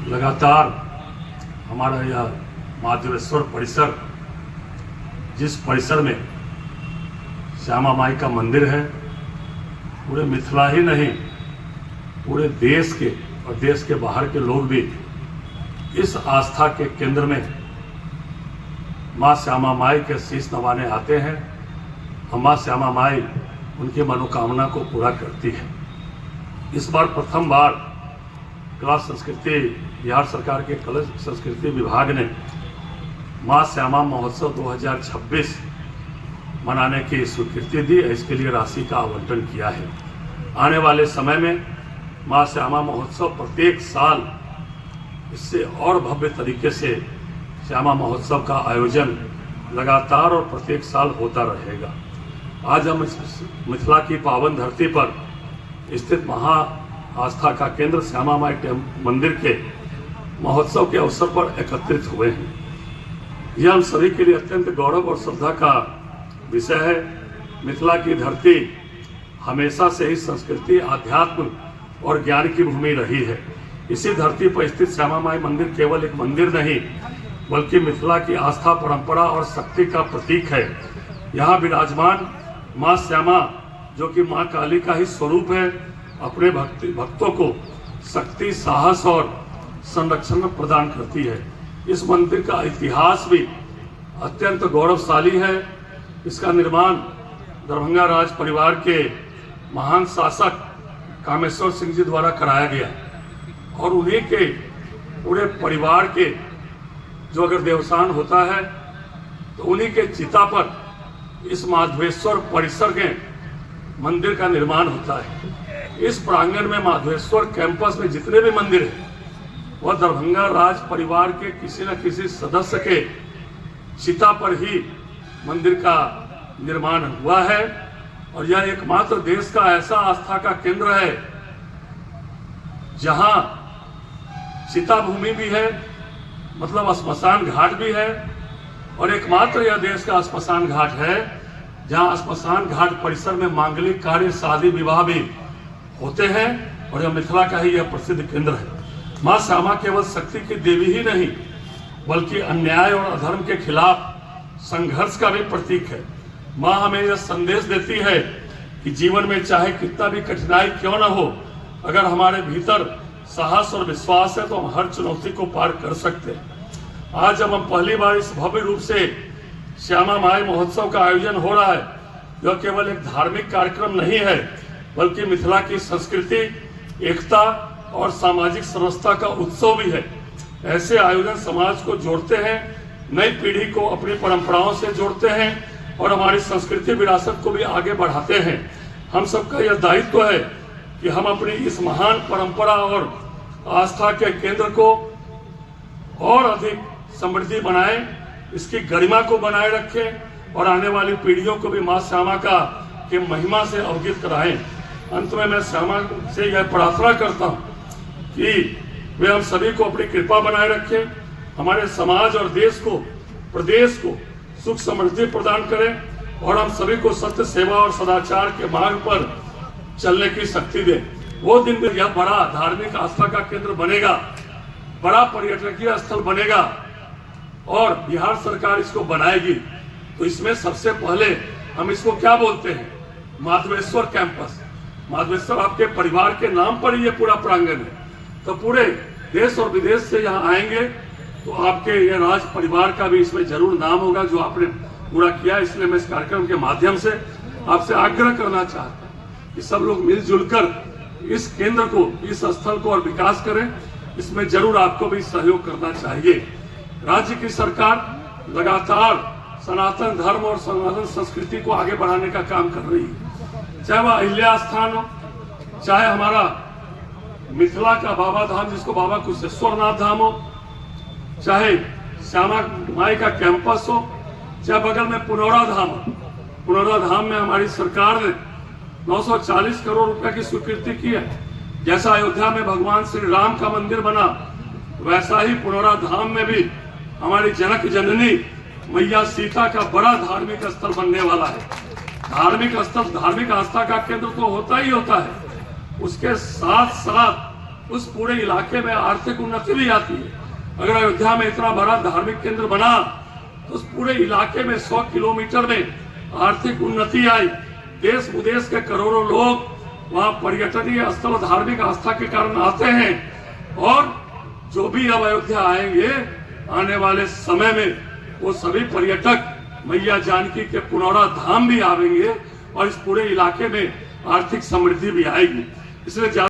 लगातार हमारा यह महादेवेश्वर परिसर, जिस परिसर में श्यामा माई का मंदिर है, पूरे मिथिला ही नहीं पूरे देश के और देश के बाहर के लोग भी इस आस्था के केंद्र में माँ श्यामा माई के शीश नवाने आते हैं और माँ श्यामा माई उनकी मनोकामना को पूरा करती है। इस बार प्रथम बार कला संस्कृति बिहार सरकार के कला संस्कृति विभाग ने माँ श्यामा महोत्सव 2026 मनाने की स्वीकृति दी। इसके लिए राशि का आवंटन किया है। आने वाले समय में माँ श्यामा महोत्सव प्रत्येक साल इससे और भव्य तरीके से श्यामा महोत्सव का आयोजन लगातार और प्रत्येक साल होता रहेगा। आज हम मिथिला की पावन धरती पर स्थित महा आस्था का केंद्र श्यामा माई मंदिर के महोत्सव के अवसर पर एकत्रित हुए हैं। यह हम सभी के लिए अत्यंत गौरव और श्रद्धा का विषय है। मिथिला की धरती हमेशा से ही संस्कृति, आध्यात्म और ज्ञान की भूमि रही है। इसी धरती पर स्थित श्यामा माई मंदिर केवल एक मंदिर नहीं बल्कि मिथिला की आस्था, परंपरा और शक्ति का प्रतीक है। यहाँ विराजमान माँ श्यामा, जो कि माँ काली का ही स्वरूप है, अपने भक्तों को शक्ति, साहस और संरक्षण प्रदान करती है। इस मंदिर का इतिहास भी अत्यंत गौरवशाली है। इसका निर्माण दरभंगा राज परिवार के महान शासक कामेश्वर सिंह जी द्वारा कराया गया और उन्हीं के पूरे परिवार के जो अगर देवसान होता है तो उन्हीं के चिता पर इस माधवेश्वर परिसर के मंदिर का निर्माण होता है। इस प्रांगण में माधवेश्वर कैंपस में जितने भी मंदिर हैं वह दरभंगा राज परिवार के किसी न किसी सदस्य के चिता पर ही मंदिर का निर्माण हुआ है। और यह एकमात्र देश का ऐसा आस्था का केंद्र है जहां चिता भूमि भी है, मतलब श्मशान घाट भी है, और एकमात्र यह देश का श्मशान घाट है जहां श्मशान घाट परिसर में मांगलिक कार्य, शादी विवाह भी होते हैं। और यह मिथिला का ही यह प्रसिद्ध केंद्र है। माँ श्यामा केवल शक्ति की देवी ही नहीं बल्कि अन्याय और अधर्म के खिलाफ संघर्ष का भी प्रतीक है। माँ हमें यह संदेश देती है कि जीवन में चाहे कितना भी कठिनाई क्यों न हो, अगर हमारे भीतर साहस और विश्वास है तो हम हर चुनौती को पार कर सकते हैं। आज जब हम पहली बार इस भव्य रूप से श्यामा माई महोत्सव का आयोजन हो रहा है, यह केवल एक धार्मिक कार्यक्रम नहीं है बल्कि मिथिला की संस्कृति, एकता और सामाजिक समरसता का उत्सव भी है। ऐसे आयोजन समाज को जोड़ते हैं, नई पीढ़ी को अपनी परंपराओं से जोड़ते हैं और हमारी संस्कृति विरासत को भी आगे बढ़ाते हैं। हम सबका यह दायित्व है कि हम अपनी इस महान परंपरा और आस्था के केंद्र को और अधिक समृद्धि बनाएं, इसकी गरिमा को बनाए रखें और आने वाली पीढ़ियों को भी माँ श्यामा का के महिमा से अवगत कराएं। अंत में मैं श्यामा से यह प्रार्थना करता हूँ कि वे हम सभी को अपनी कृपा बनाए रखें, हमारे समाज और देश को, प्रदेश को सुख समृद्धि प्रदान करें और हम सभी को सत्य, सेवा और सदाचार के मार्ग पर चलने की शक्ति दें। वो दिन में यह बड़ा धार्मिक आस्था का केंद्र बनेगा, बड़ा पर्यटकीय स्थल बनेगा और बिहार सरकार इसको बनाएगी। तो इसमें सबसे पहले हम इसको क्या बोलते हैं, माधवेश्वर कैंपस। माधवेश्वर आपके परिवार के नाम पर ही ये पूरा प्रांगण है। तो पूरे देश और विदेश से यहाँ आएंगे तो आपके ये राज परिवार का भी इसमें जरूर नाम होगा जो आपने पूरा किया। इसलिए मैं इस कार्यक्रम के माध्यम से आपसे आग्रह करना चाहता हूँ कि सब लोग मिलजुल कर इस केंद्र को, इस स्थल को और विकास करें। इसमें जरूर आपको भी सहयोग करना चाहिए। राज्य की सरकार लगातार सनातन धर्म और सनातन संस्कृति को आगे बढ़ाने का काम कर रही है, चाहे वह अहिल्या स्थान हो, चाहे हमारा मिथिला का बाबा धाम जिसको बाबा कुशेश्वरनाथ धाम हो, चाहे श्यामा माई का कैंपस हो, चाहे बगल में पुनौरा धाम हो। पुनौरा धाम में हमारी सरकार ने 940 करोड़ रुपए की स्वीकृति की है। जैसा अयोध्या में भगवान श्री राम का मंदिर बना, वैसा ही पुनौरा धाम में भी हमारी जनक जननी मैया सीता का बड़ा धार्मिक स्थल बनने वाला है। धार्मिक स्थल, धार्मिक आस्था का केंद्र तो होता ही होता है, उसके साथ साथ उस पूरे इलाके में आर्थिक उन्नति भी आती है। अगर अयोध्या में इतना बड़ा धार्मिक केंद्र बना तो उस पूरे इलाके में 100 किलोमीटर में आर्थिक उन्नति आई। देश विदेश के करोड़ों लोग वहाँ पर्यटनीय स्थल धार्मिक आस्था के कारण आते हैं, और जो भी अब अयोध्या आएंगे आने वाले समय में वो सभी पर्यटक मैया जानकी के पुनौरा धाम भी आवेंगे और इस पूरे इलाके में आर्थिक समृद्धि भी आएगी। इसलिए